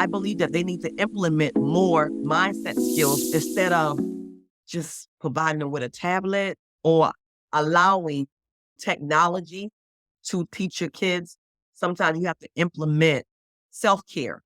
I believe that they need to implement more mindset skills instead of just providing them with a tablet or allowing technology to teach your kids. Sometimes you have to implement self-care.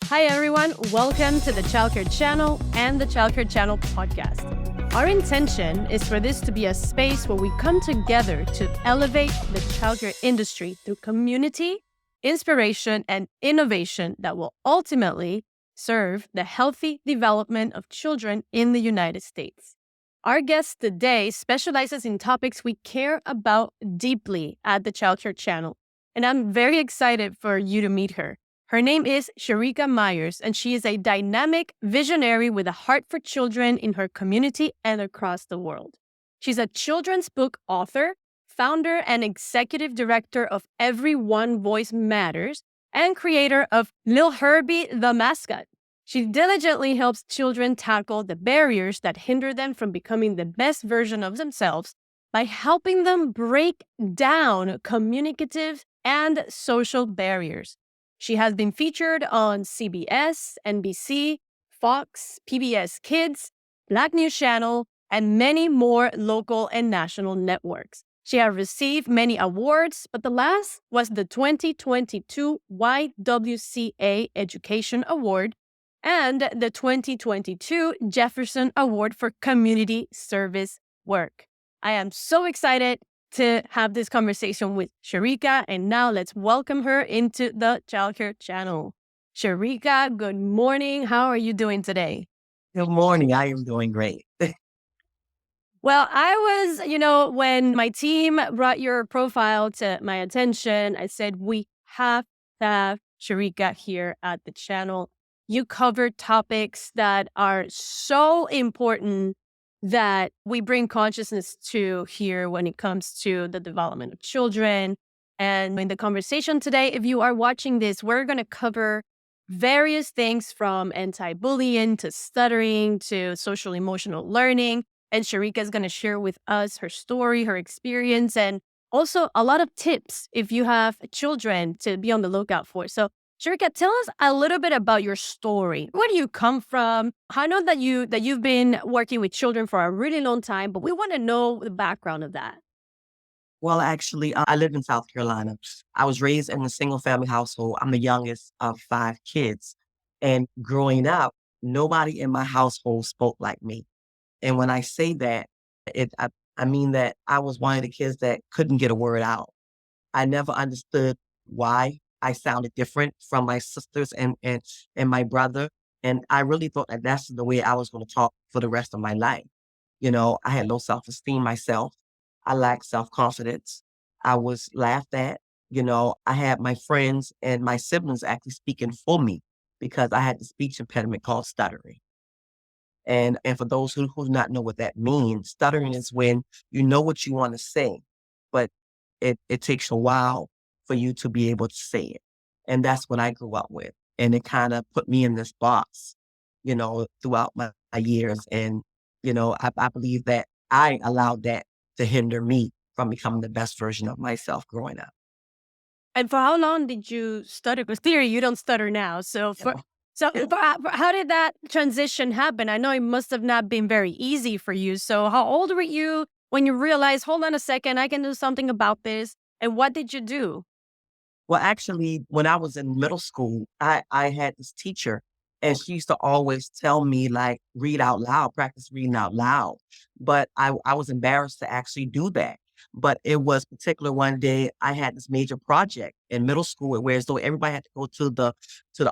Hi everyone, welcome to the Childcare Channel and the Childcare Channel podcast. Our intention is for this to be a space where we come together to elevate the childcare industry through community, inspiration, and innovation that will ultimately serve the healthy development of children in the United States. Our guest today specializes in topics we care about deeply at the Childcare Channel, and I'm very excited for you to meet her. Her name is Sherrika Myers, and she is a dynamic visionary with a heart for children in her community and across the world. She's a children's book author, founder and executive director of Every1Voice Matters, and creator of Lil Herbie the mascot. She diligently helps children tackle the barriers that hinder them from becoming the best version of themselves by helping them break down communicative and social barriers. She has been featured on CBS, NBC, Fox, PBS Kids, Black News Channel, and many more local and national networks. She has received many awards, but the last was the 2022 YWCA Education Award and the 2022 Jefferson Award for Community Service Work. I am so excited to have this conversation with Sherrika, and now let's welcome her into the Childcare Channel. Sherrika, good morning. How are you doing today? Good morning. I am doing great. Well, I was, when my team brought your profile to my attention, I said, we have to have Sherrika here at the channel. You cover topics that are so important that we bring consciousness to here when it comes to the development of children. And in the conversation today, if you are watching this, we're going to cover various things from anti-bullying to stuttering to social emotional learning. And Sherrika is going to share with us her story, her experience, and also a lot of tips if you have children to be on the lookout for. So Sherrika, tell us a little bit about your story. Where do you come from? I know that you've been working with children for a really long time, but we want to know the background of that. Well, actually, I live in South Carolina. I was raised in a single family household. I'm the youngest of 5 kids. And growing up, nobody in my household spoke like me. And when I say that, I mean that I was one of the kids that couldn't get a word out. I never understood why I sounded different from my sisters and my brother. And I really thought that that's the way I was going to talk for the rest of my life. I had low self-esteem myself. I lacked self-confidence. I was laughed at. I had my friends and my siblings actually speaking for me because I had the speech impediment called stuttering. And for those who do not know what that means, stuttering is when you know what you want to say, but it takes a while for you to be able to say it. And that's what I grew up with. And it kind of put me in this box, throughout my years. And, I believe that I allowed that to hinder me from becoming the best version of myself growing up. And for how long did you stutter? Because clearly you don't stutter now. How did that transition happen? I know it must have not been very easy for you. So how old were you when you realized, hold on a second, I can do something about this? And what did you do? Well, actually, when I was in middle school, I had this teacher and she used to always tell me like, read out loud, practice reading out loud. But I was embarrassed to actually do that. But it was particular one day I had this major project in middle school where as though everybody had to go to the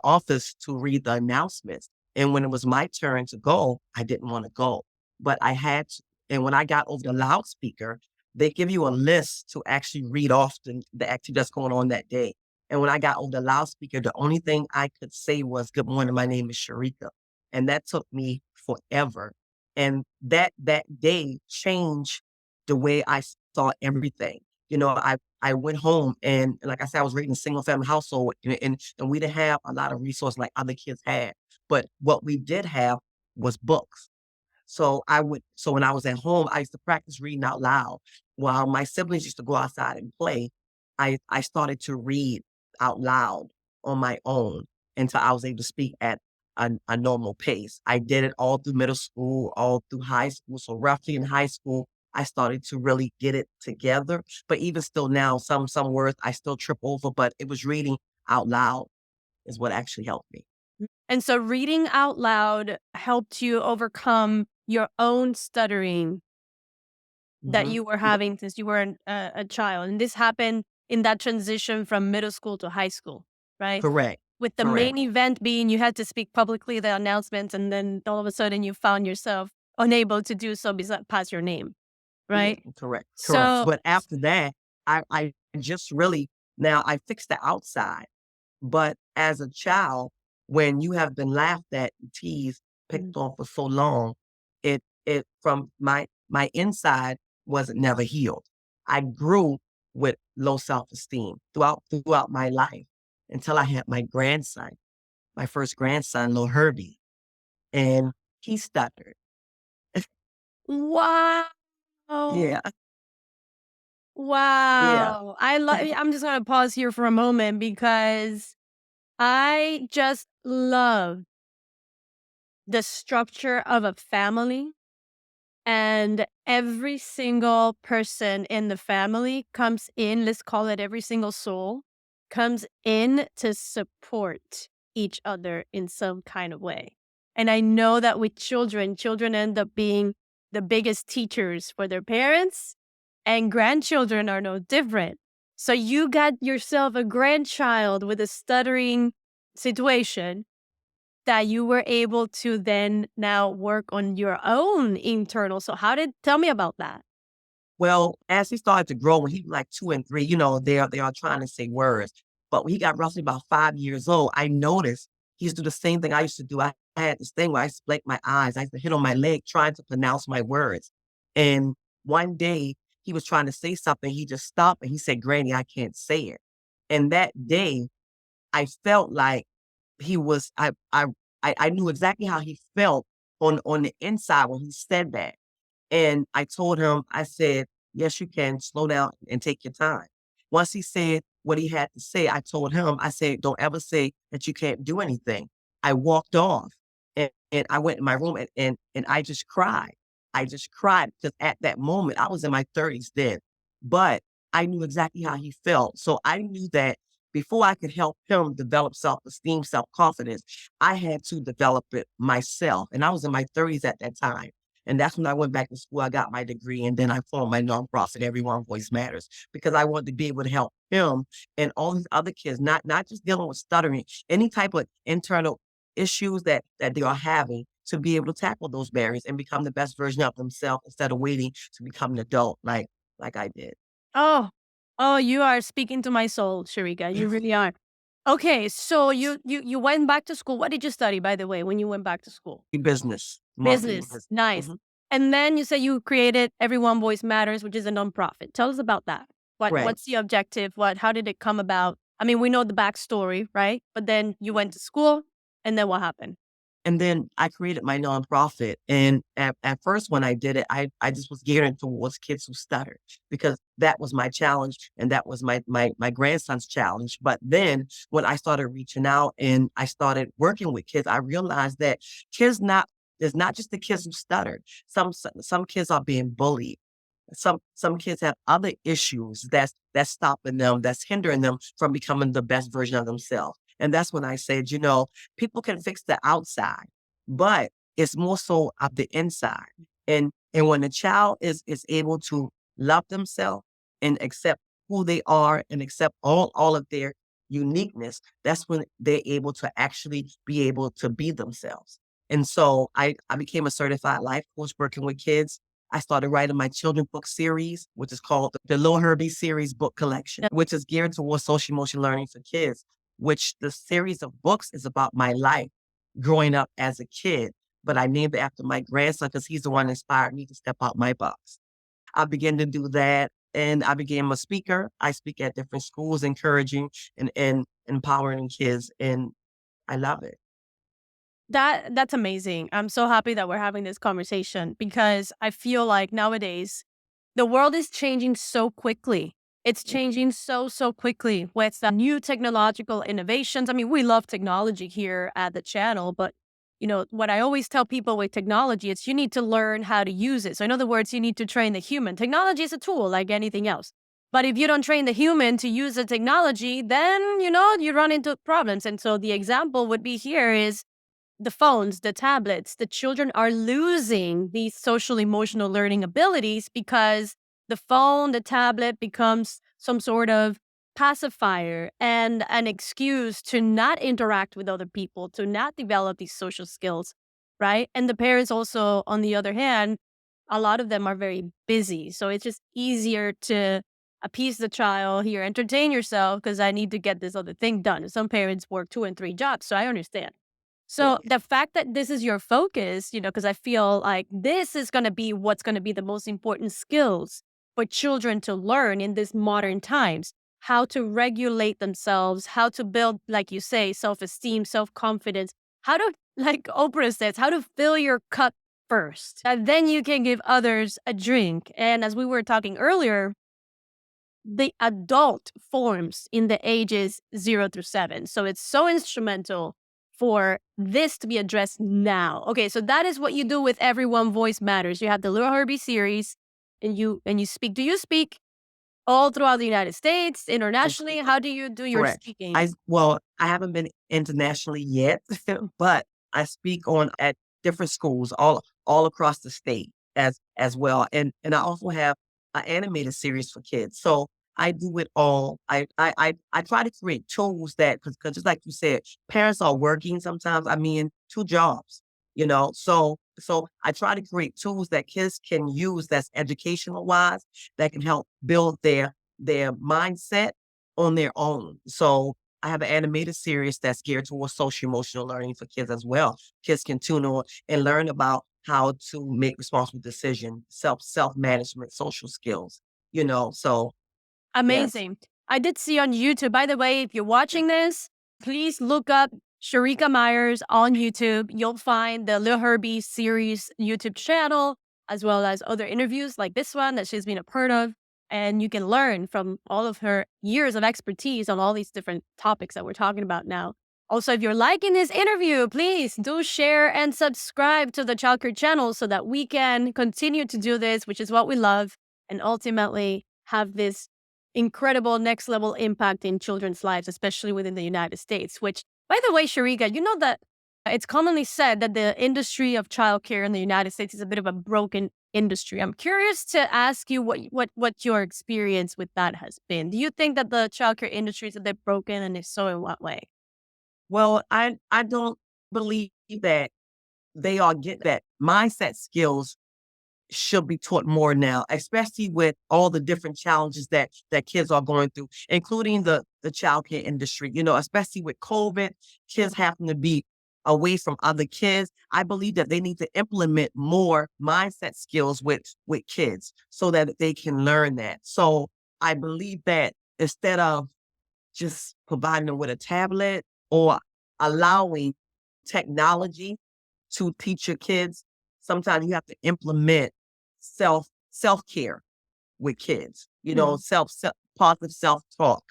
office to read the announcements. And when it was my turn to go, I didn't want to go. But I had to. And when I got over the loudspeaker, they give you a list to actually read off the activity that's going on that day. And when I got over the loudspeaker, the only thing I could say was, good morning, my name is Sherrika. And that took me forever. And that day changed the way I saw everything. I went home and like I said, I was raised in a single family household and we didn't have a lot of resources like other kids had. But what we did have was books. So when I was at home, I used to practice reading out loud. while my siblings used to go outside and play, I started to read out loud on my own until I was able to speak at a normal pace. I did it all through middle school, all through high school. So roughly in high school, I started to really get it together. But even still now, some words I still trip over, but it was reading out loud is what actually helped me. And so reading out loud helped you overcome your own stuttering that Mhm. you were having since you were a child. And this happened in that transition from middle school to high school, right? Correct. With the Correct. main event being you had to speak publicly, the announcements, and then all of a sudden you found yourself unable to do so past your name, Yeah, right? correct, correct. So, But after that, I just really now I fixed the outside. But as a child, when you have been laughed at, teased, mhm. picked on for so long, it from my inside wasn't never healed. I grew with low self-esteem throughout my life until I had my grandson, my first grandson, little Herbie, and he stuttered. Wow. Yeah, yeah. Wow. I'm just going to pause here for a moment because I just love the structure of a family, and every single person in the family comes in, let's call it every single soul, comes in to support each other in some kind of way. And I know that with children end up being the biggest teachers for their parents, and grandchildren are no different. So you got yourself a grandchild with a stuttering situation that you were able to then now work on your own internal. So tell me about that. Well, as he started to grow, when he was like 2 and 3, they are trying to say words. But when he got roughly about 5 years old, I noticed he used to do the same thing I used to do. I had this thing where I used to blink my eyes. I used to hit on my leg trying to pronounce my words. And one day he was trying to say something. He just stopped and he said, "Granny, I can't say it." And that day I felt like he was I knew exactly how he felt on the inside when he said that. And I told him, I said, "Yes, you can. Slow down and take your time." Once he said what he had to say, I told him, I said, "Don't ever say that you can't do anything." I walked off and I went in my room and I just cried. I just cried because at that moment, I was in my 30s then, but I knew exactly how he felt. So I knew that before I could help him develop self-esteem, self-confidence, I had to develop it myself. And I was in my 30s at that time. And that's when I went back to school. I got my degree, and then I formed my nonprofit, Every1Voice Matters, because I wanted to be able to help him and all these other kids, not just dealing with stuttering, any type of internal issues that they are having to be able to tackle those barriers and become the best version of themselves instead of waiting to become an adult like I did. Oh, oh, you are speaking to my soul, Sherrika. You really are. Okay, so you went back to school. What did you study, by the way, when you went back to school? Business, marketing Business. business. Nice. Mhm. And then you say you created Every One Voice Matters, which is a nonprofit. Tell us about that. Right. What's the objective? How did it come about? I mean, we know the backstory, right? But then you went to school, and then what happened? And then I created my nonprofit. And at first, when I did it, I just was geared towards kids who stuttered because that was my challenge and that was my grandson's challenge. But then when I started reaching out and I started working with kids, I realized that kids not there's not just the kids who stuttered. Some kids are being bullied. Some kids have other issues that's stopping them, that's hindering them from becoming the best version of themselves. And that's when I said, people can fix the outside, but it's more so of the inside. And when a child is able to love themselves and accept who they are and accept all of their uniqueness, that's when they're able to actually be able to be themselves. And so I became a certified life coach working with kids. I started writing my children's book series, which is called the Little Herbie series book collection, which is geared towards social emotional learning for kids, which the series of books is about my life growing up as a kid. But I named it after my grandson because he's the one that inspired me to step out my box. I began to do that and I became a speaker. I speak at different schools, encouraging and empowering kids. And I love it. That's amazing. I'm so happy that we're having this conversation because I feel like nowadays the world is changing so quickly. It's changing so, so quickly with new technological innovations. I mean, we love technology here at the channel, but what I always tell people with technology is you need to learn how to use it. So in other words, you need to train the human. Technology is a tool like anything else. But if you don't train the human to use the technology, then, you run into problems. And so the example would be here is the phones, the tablets. The children are losing these social emotional learning abilities because the phone, the tablet becomes some sort of pacifier and an excuse to not interact with other people, to not develop these social skills, right? And the parents also, on the other hand, a lot of them are very busy. So it's just easier to appease the child here, entertain yourself because I need to get this other thing done. Some parents work 2 and 3 jobs, so I understand. So the fact that this is your focus, because I feel like this is going to be what's going to be the most important skills for children to learn in these modern times, how to regulate themselves, how to build, like you say, self-esteem, self-confidence, how to, like Oprah says, how to fill your cup first. And then you can give others a drink. And as we were talking earlier, the adult forms in the ages 0 through 7. So it's so instrumental for this to be addressed now. Okay, so that is what you do with Every1Voice Matters. You have the Little Herbie series, and you speak. Do you speak all throughout the United States, internationally? How do you do your Correct. speaking? I haven't been internationally yet, but I speak on at different schools all across the state as well. And I also have an animated series for kids. So I do it all. I try to create tools that because just like you said, parents are working sometimes. I mean, 2 jobs. So I try to create tools that kids can use that's educational wise that can help build their mindset on their own. So I have an animated series that's geared towards social emotional learning for kids as well. Kids can tune on and learn about how to make responsible decisions, self management, social skills. So yes, Amazing. I did see on YouTube, by the way, if you're watching this, please look up Sherrika Myers on YouTube. You'll find the Little Herbie series YouTube channel, as well as other interviews like this one that she's been a part of. And you can learn from all of her years of expertise on all these different topics that we're talking about now. Also, if you're liking this interview, please do share and subscribe to the Childcare Channel so that we can continue to do this, which is what we love, and ultimately have this incredible next level impact in children's lives, especially within the United States, which, by the way, Sherrika, you know that it's commonly said that the industry of childcare in the United States is a bit of a broken industry. I'm curious to ask you what your experience with that has been. Do you think that the childcare industry is a bit broken, and if so, in what way? well, I don't believe that they are get that mindset skills should be taught more now, especially with all the different challenges that kids are going through, including the childcare industry. Especially with COVID, kids having to be away from other kids. I believe that they need to implement more mindset skills with kids so that they can learn that. So I believe that instead of just providing them with a tablet or allowing technology to teach your kids, sometimes you have to implement self-care with kids, Mhm. positive self-talk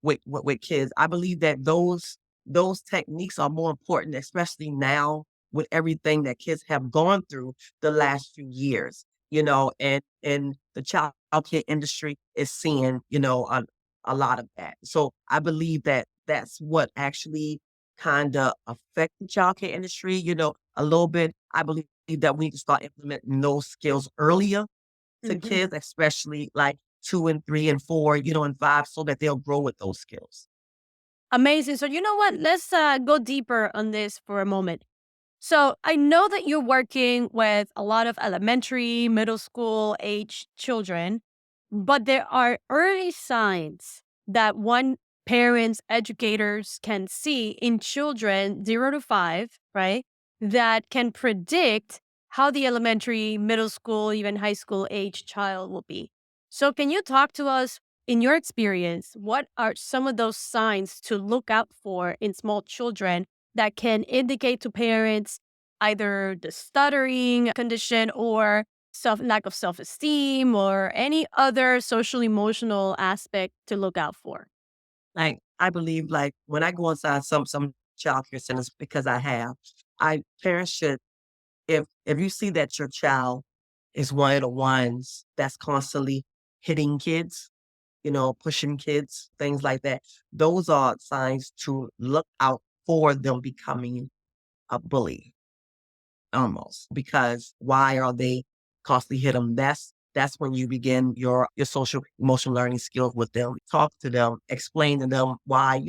with kids. I believe that those techniques are more important, especially now with everything that kids have gone through the last few years, and the child care industry is seeing, a lot of that. So I believe that that's what actually kind of affect the child care industry, a little bit. I believe that we need to start implementing those skills earlier to Mhm. kids, especially like 2 and 3 and 4, and 5, so that they'll grow with those skills. Amazing. So, you know what? Let's go deeper on this for a moment. So I know that you're working with a lot of elementary, middle school age children, but there are early signs that one parents, educators can see in children 0 to 5, right? That can predict how the elementary, middle school, even high school age child will be. So can you talk to us in your experience? What are some of those signs to look out for in small children that can indicate to parents either the stuttering condition or lack of self-esteem or any other social emotional aspect to look out for? Like, I believe, like, when I go inside some childcare centers, because I have, parents should, if you see that your child is one of the ones that's constantly hitting kids, pushing kids, things like that, those are signs to look out for them becoming a bully. Almost, because why are they constantly hit them? That's when you begin your social emotional learning skills with them. Talk to them, explain to them why,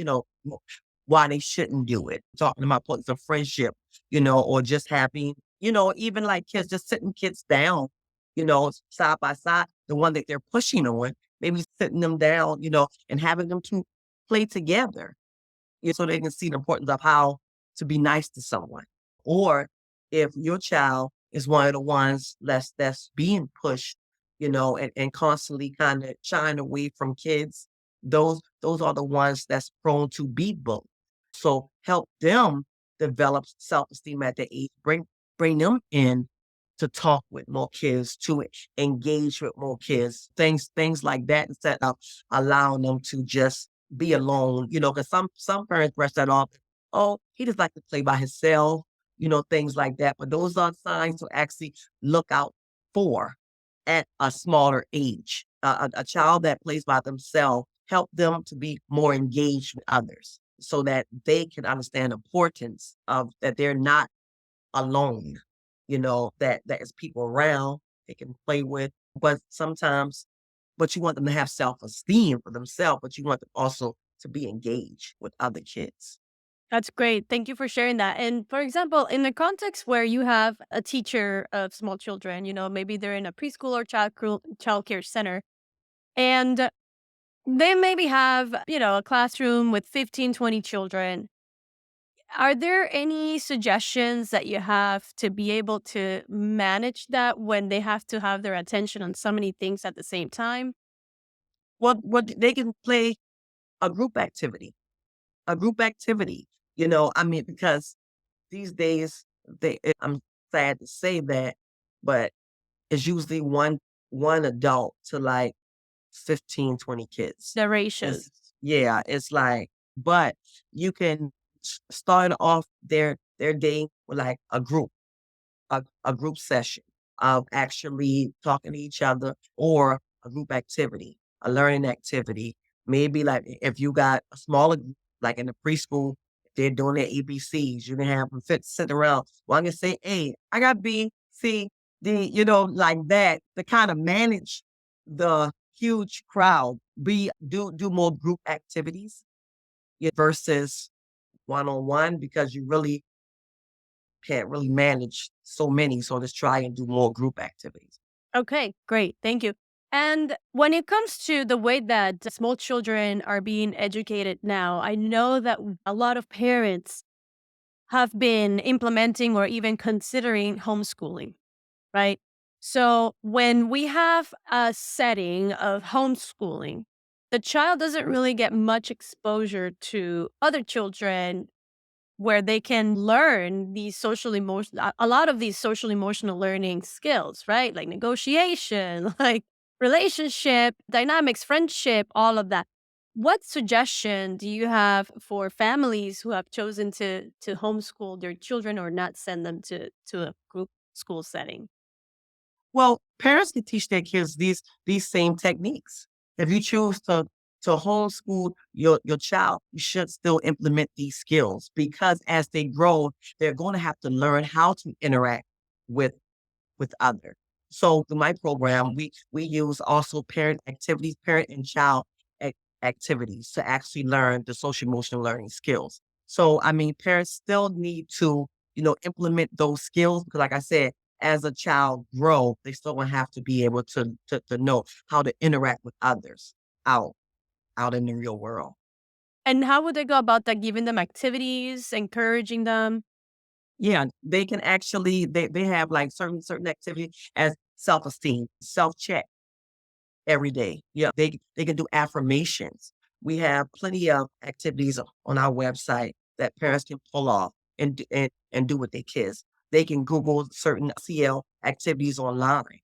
why they shouldn't do it. Talking about points of friendship, or just having, even like kids, just sitting kids down, side by side, the one that they're pushing on, maybe sitting them down, and having them to play together, so they can see the importance of how to be nice to someone. Or if your child is one of the ones that's being pushed, and constantly kind of shying away from kids, those are the ones that's prone to be bullied. So help them develop self-esteem at the age. Bring them in to talk with more kids, to engage with more kids, things like that, instead of allowing them to just be alone, because some parents brush that off. Oh, he just like to play by himself, things like that. But those are signs to actually look out for at a smaller age. A child that plays by themselves, help them to be more engaged with others so that they can understand the importance of that they're not alone, that is people around they can play with. But sometimes, but you want them to have self-esteem for themselves, but you want them also to be engaged with other kids. That's great. Thank you for sharing that. And for example, in the context where you have a teacher of small children, maybe they're in a preschool or child care center, and they maybe have, a classroom with 15, 20 children. Are there any suggestions that you have to be able to manage that when they have to have their attention on so many things at the same time? What they can play a group activity, I mean, because these days I'm sad to say that, but it's usually one adult to like 15, 20 kids. The It's ratios. yeah, it's like, but you can start off their day with like a group session of actually talking to each other, or a group activity, a learning activity. Maybe like if you got a smaller group, like in the preschool, they're doing their ABCs. You can have them sit around. One can say, "Hey, I got B, C, D," like that to kind of manage the huge crowd. Do more group activities, versus one on one, because you really can't really manage so many, so let's try and do more group activities. Okay, great. Thank you. And when it comes to the way that small children are being educated now, I know that a lot of parents have been implementing or even considering homeschooling, right? So when we have a setting of homeschooling, the child doesn't really get much exposure to other children where they can learn these a lot of these social emotional learning skills, right? Like negotiation, like relationship dynamics, friendship, all of that. What suggestion do you have for families who have chosen to homeschool their children or not send them to a group school setting? Well, parents can teach their kids these same techniques. If you choose to homeschool your child, you should still implement these skills, because as they grow, they're going to have to learn how to interact with other. So through my program, we use also parent activities, parent and child activities to actually learn the social emotional learning skills. So I mean, parents still need to, implement those skills, because like I said, as a child grow, they still gonna have to be able to know how to interact with others out out in the real world. And how would they go about that? Giving them activities, encouraging them? Yeah, they can actually they have like certain activity as self-esteem, self-check every day. Yeah, they can do affirmations. We have plenty of activities on our website that parents can pull off and do with their kids. They can Google certain CL activities online.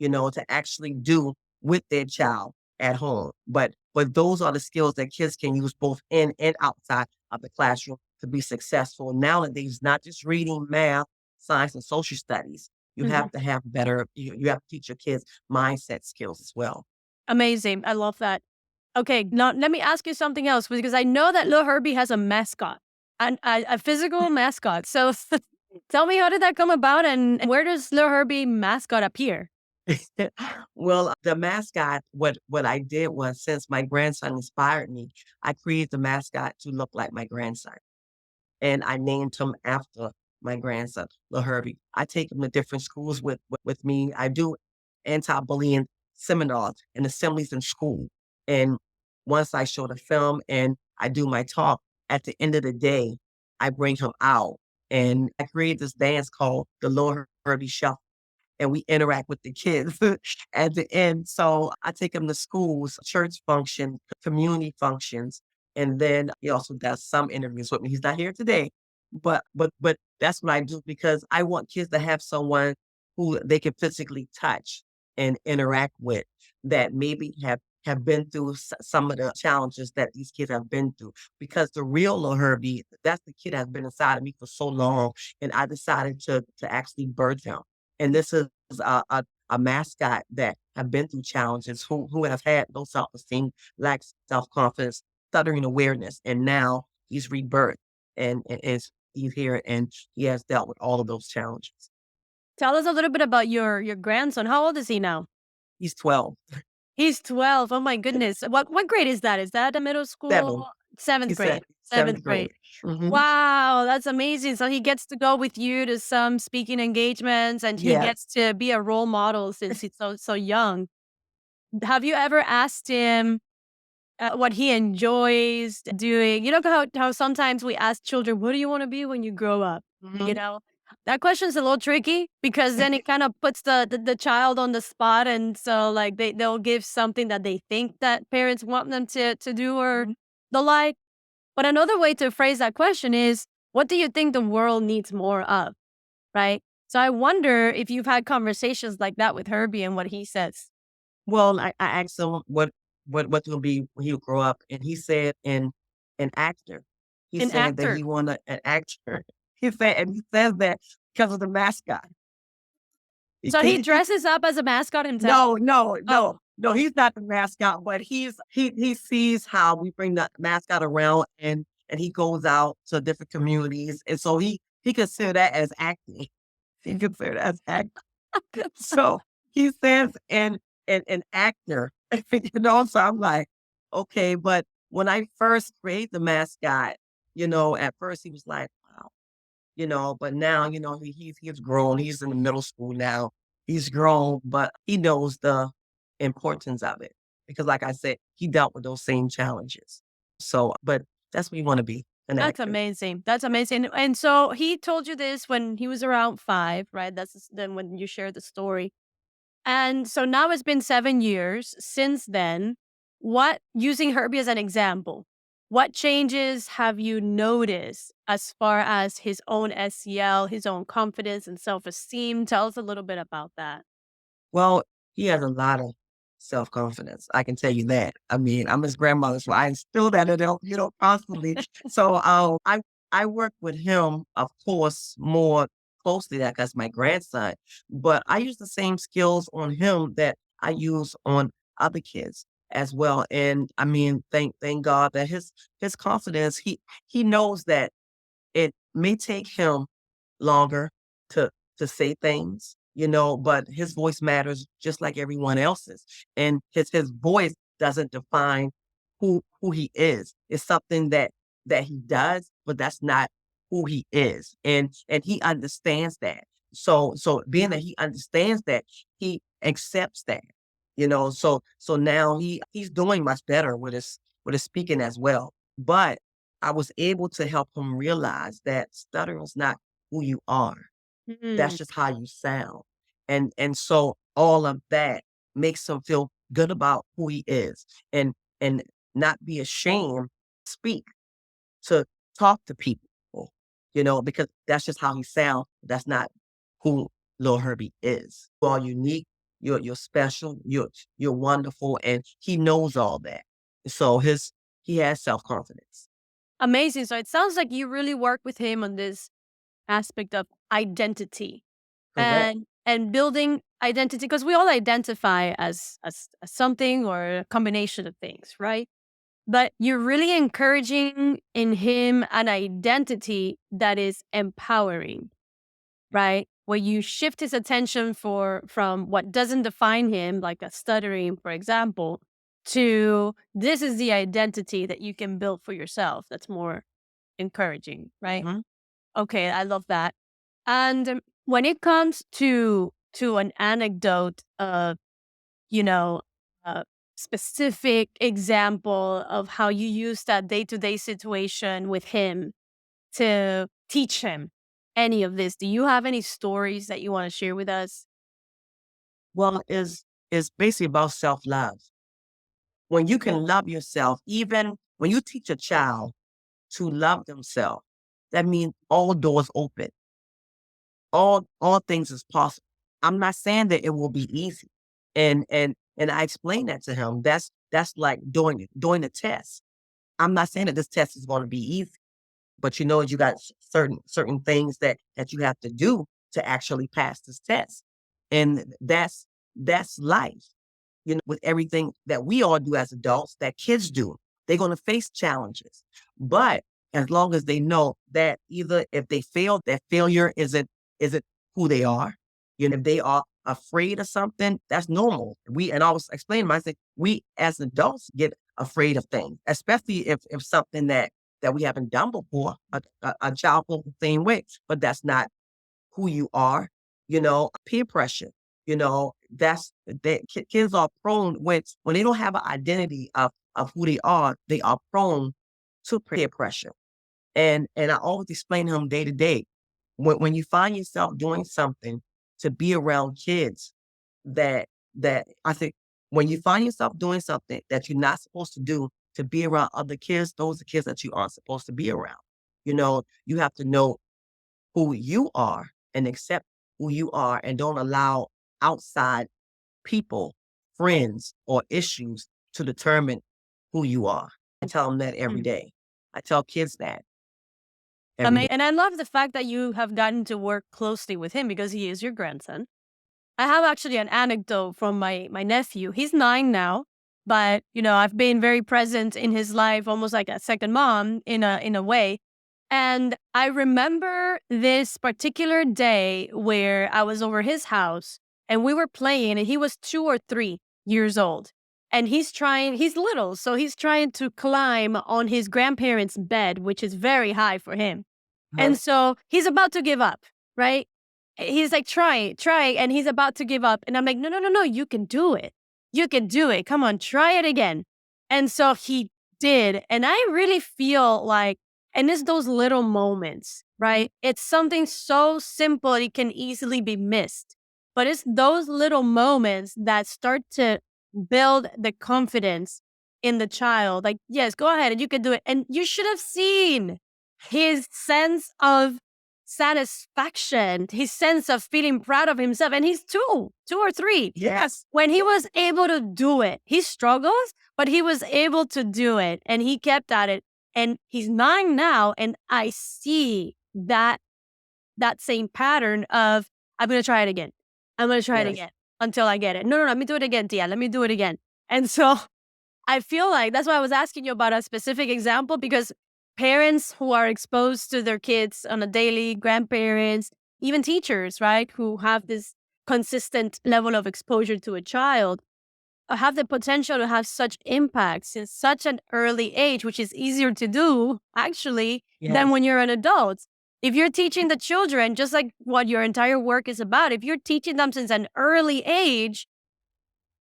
to actually do with their child at home. But those are the skills that kids can use both in and outside of the classroom to be successful. Nowadays, not just reading, math, science, and social studies. You Mhm. have to have better, you have to teach your kids mindset skills as well. Amazing. I love that. Okay, now let me ask you something else because I know that little Herbie has a mascot, a physical mascot. So tell me, how did that come about, and where does little Herbie mascot appear? Well, the mascot, what I did was, since my grandson inspired me, I created the mascot to look like my grandson. And I named him after my grandson, Lil Herbie. I take him to different schools with me. I do anti-bullying seminars and assemblies in school. And once I show the film and I do my talk, at the end of the day, I bring him out. And I created this dance called the Lil Herbie Shuffle, and we interact with the kids at the end. So I take him to schools, church functions, community functions, and then he also does some interviews with me. He's not here today, but that's what I do because I want kids to have someone who they can physically touch and interact with, that maybe have been through some of the challenges that these kids have been through. Because the real little Herbie, that's the kid that's been inside of me for so long, and I decided to actually birth him. And this is a mascot that have been through challenges, who have had low self-esteem, lack self-confidence, stuttering awareness, and now he's rebirthed and he's here and he has dealt with all of those challenges. Tell us a little bit about your grandson. How old is he now? He's 12, He's 12. Oh my goodness. What grade is that? Is that a middle 7. school? Seventh He said grade. 7th Seventh grade. grade. Mhm. Wow, that's amazing. So he gets to go with you to some speaking engagements, and he Yes. gets to be a role model since he's so young. Have you ever asked him what he enjoys doing? You know how sometimes we ask children, "What do you want to be when you grow up?" You Mhm. know, that question's a little tricky because then it kind of puts the child on the spot, and so like they'll give something that they think that parents want them to do or Mhm. the like. But another way to phrase that question is, what do you think the world needs more of? Right. So I wonder if you've had conversations like that with Herbie and what he says. Well, I asked him what will be when he grow up, and he said an actor. He An said that actor. he wanted an actor. He says that because of the mascot. He So he can't dresses up as a mascot himself? No, no, Oh, no, no, he's not the mascot, but he sees how we bring the mascot around and he goes out to different communities, and so he consider that as acting. He consider that as acting. So he says an actor, so I'm like, okay, but when I first created the mascot, at first he was like, wow, but now, he's grown. He's in the middle school now. He's grown, but he knows the importance of it because, like I said, he dealt with those same challenges. So, but that's what you want to be, an that's actor. amazing. That's amazing. And so he told you this when he was around 5, right? Then when you shared the story. And so now it's been 7 years since then. Using Herbie as an example, what changes have you noticed as far as his own SEL, his own confidence and self-esteem? Tell us a little bit about that. Well, he has a lot of self-confidence, I can tell you that. I mean, I'm his grandmother, so I instill that in him, constantly. So, I work with him, of course, more closely that 'cause my grandson, but I use the same skills on him that I use on other kids as well. And I mean, thank God that his confidence, he knows that it may take him longer to say things, but his voice matters just like everyone else's. And his voice doesn't define who he is. It's something that he does, but that's not who he is. And he understands that. So being that he understands that, he accepts that. So now he's doing much better with his speaking as well. But I was able to help him realize that stuttering is not who you are. Mm, That's just how you sound. And so all of that makes him feel good about who he is and not be ashamed to speak, to talk to people, because that's just how he sounds. That's not who Lil Herbie is. We're all unique. you're special, you're wonderful, and he knows all that. So he has self-confidence. Amazing. So it sounds like you really work with him on this aspect of identity Correct. and building identity, because we all identify as something or a combination of things, right? But you're really encouraging in him an identity that is empowering, right? Where you shift his attention from what doesn't define him, like a stuttering, for example, to this is the identity that you can build for yourself. That's more encouraging, right? Mhm. Okay, I love that. And when it comes to an anecdote of, you know, a specific example of how you use that day-to-day situation with him to teach him any of this, do you have any stories that you want to share with us? Well, is basically about self-love. When you can love yourself, even when you teach a child to love themselves, that means all doors open. All things is possible. I'm not saying that it will be easy. And I explained that to him. That's like doing a test. I'm not saying that this test is going to be easy, but you got certain things that you have to do to actually pass this test. And that's life. With everything that we all do as adults, that kids do, they're going to face challenges. But as long as they know that either if they fail, that failure isn't who they are. If they are afraid of something, that's normal. And I was explaining to them, I said, we as adults get afraid of things, especially if something that we haven't done before, a child feels the same way, but that's not who you are, peer pressure, that's that kids are prone when they don't have an identity of who they are prone to peer pressure. And I always explain to them day to day, when you find yourself doing something to be around kids that I think when you find yourself doing something that you're not supposed to do to be around other kids, those are kids that you aren't supposed to be around. You have to know who you are and accept who you are and don't allow outside people, friends, or issues to determine who you are. I tell them that every Mm. day. I tell kids that every day. And I love the fact that you have gotten to work closely with him because he is your grandson. I have actually an anecdote from my nephew. He's 9 now, but I've been very present in his life, almost like a second mom in a way. And I remember this particular day where I was over his house and we were playing, and he was 2 or 3 years old. And he's little, so he's trying to climb on his grandparents' bed, which is very high for him. And Right. so he's about to give up, right? He's like, try, and he's about to give up. And I'm like, no, no, no, no, you can do it. You can do it. Come on, try it again. And so he did. And I really feel like, and it's those little moments, right? It's something so simple, it can easily be missed. But it's those little moments that start to build the confidence in the child. Like, yes, go ahead and you can do it. And you should have seen his sense of satisfaction, his sense of feeling proud of himself. And he's 2 or 3. Yes. When he was able to do it, he struggles, but he was able to do it and he kept at it. And he's 9 now. And I see that same pattern of, I'm going to try it again. I'm going to try it Yes. again until I get it. No, no, no, let me do it again, Tia. Let me do it again. And so I feel like that's why I was asking you about a specific example, because parents who are exposed to their kids on a daily, grandparents, even teachers, right, who have this consistent level of exposure to a child, have the potential to have such impacts in such an early age, which is easier to do actually than Yes. when you're an adult. If you're teaching the children, just like what your entire work is about, if you're teaching them since an early age,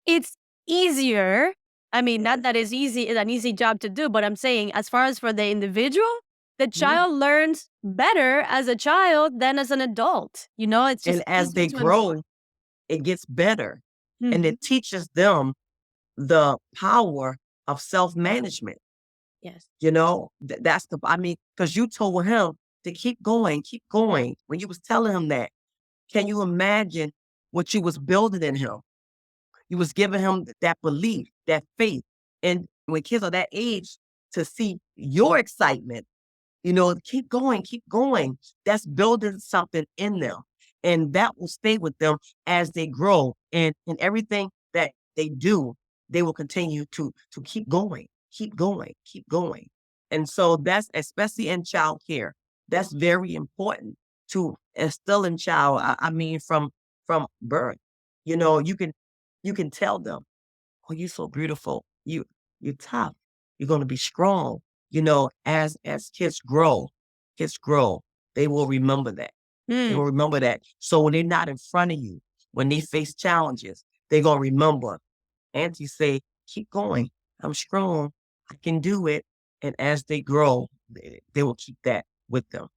it's easier. I mean, not that it's an easy job to do, but I'm saying as far as for the individual, the Mhm. child learns better as a child than as an adult. It's And just as easier they to absorb. grow, it gets better, and Mhm. it teaches them the power of self-management. Yes. That's because you told him to keep going, keep going. When you was telling him that, can you imagine what you was building in him? You was giving him that belief, that faith. And when kids are that age, to see your excitement, keep going, keep going. That's building something in them. And that will stay with them as they grow. And in everything that they do, they will continue to keep going, keep going, keep going. And so that's especially in childcare. That's very important to instill in child. I mean, from birth. You can tell them, "Oh, you're so beautiful. You're tough. You're gonna be strong." As kids grow, they will remember that. They Mm, will remember that. So when they're not in front of you, when they face challenges, they're gonna remember. Auntie say, "Keep going. I'm strong. I can do it." And as they grow, they will keep that with them.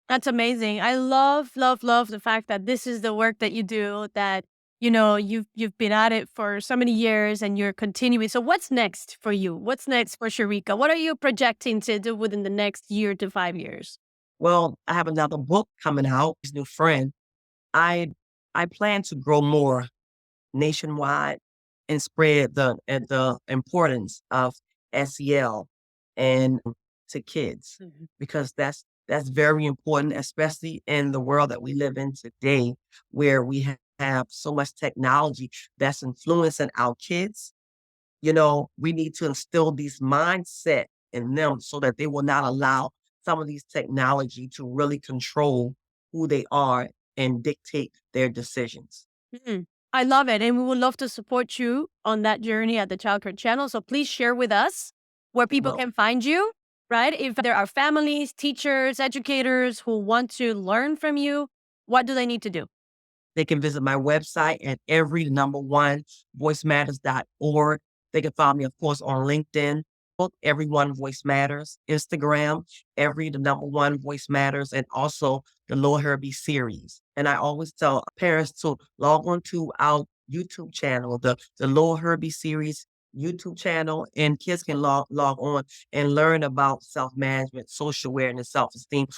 that's amazing. I love, love, love the fact that this is the work that you do, that, you've been at it for so many years and you're continuing. So what's next for you? What's next for Sherrika? What are you projecting to do within the next year to 5 years? Well, I have another book coming out. His new friend. I I plan to grow more nationwide and spread the importance of SEL and to kids, Mhm. because that's very important, especially in the world that we live in today, where we have so much technology that's influencing our kids. We need to instill these mindset in them so that they will not allow some of these technology to really control who they are and dictate their decisions. Mhm. I love it. And we would love to support you on that journey at the Childcare Channel. So please share with us where people Well, can find you, right? If there are families, teachers, educators who want to learn from you, what do they need to do? they can visit my website at every1voicematters.org. They can find me, of course, on LinkedIn, Everyone Voice Matters, Instagram, the number one Voice Matters, and also the Lil Herbie series. And I always tell parents to log on to our YouTube channel, the Lil Herbie series YouTube channel, and kids can log on and learn about self-management, social awareness, self-esteem,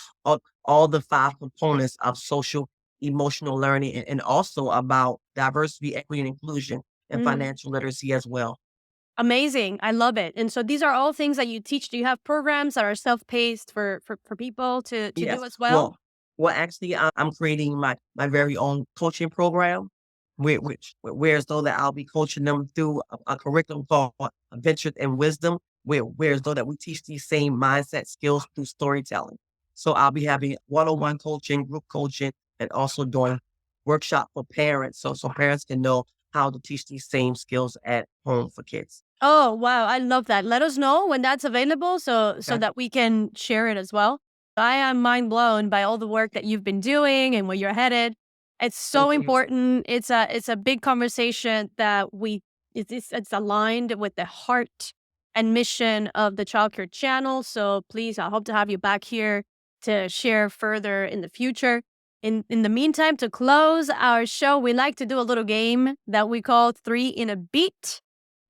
all the five components of social emotional learning, and also about diversity, equity, and inclusion and Mm, financial literacy as well. amazing. I love it. And so these are all things that you teach. Do you have programs that are self-paced for people to Yes. do as well? Well, actually, I'm creating my very own coaching program, whereas though that I'll be coaching them through a curriculum called Adventure and Wisdom, whereas though that we teach these same mindset skills through storytelling. So I'll be having one-on-one coaching, group coaching, and also doing workshop for parents, so parents can know how to teach these same skills at home for kids. Oh, wow. I love that. Let us know when that's available so Okay. that we can share it as well. I am mind blown by all the work that you've been doing and where you're headed. It's so Thank you. important. It's a big conversation that it's aligned with the heart and mission of the Childcare Channel. So please, I hope to have you back here to share further in the future. In the meantime, to close our show, we like to do a little game that we call Three in a Beat,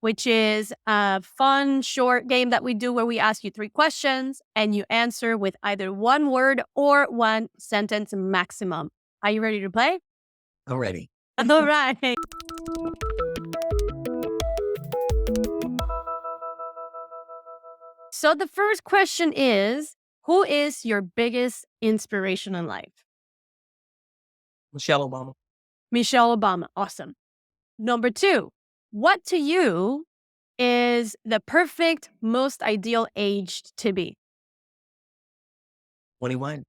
which is a fun, short game that we do where we ask you three questions and you answer with either one word or one sentence maximum. Are you ready to play? Already. All right. So the first question is, who is your biggest inspiration in life? Michelle Obama. Michelle Obama. Awesome. Number two, what to you is the perfect, most ideal age to be? 21.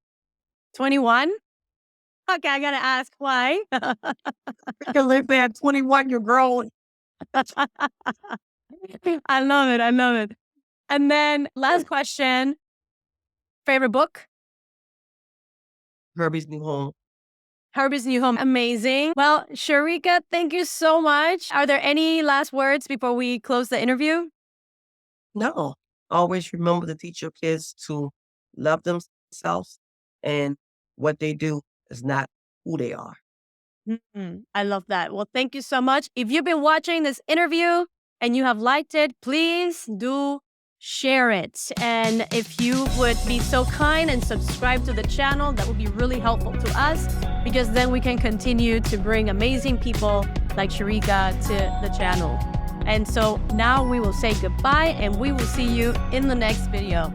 21? Okay, I gotta ask why. Because if at 21, you're grown. I love it. I love it. And then last question, favorite book? Herbie's New Home. Herbie's New Home. Amazing. Well, Sherrika, thank you so much. Are there any last words before we close the interview? No, always remember to teach your kids to love themselves, and what they do is not who they are. I love that. Well, thank you so much. If you've been watching this interview and you have liked it, please do share it. And if you would be so kind and subscribe to the channel, that would be really helpful to us because then we can continue to bring amazing people like Sherrika to the channel. And so now we will say goodbye and we will see you in the next video.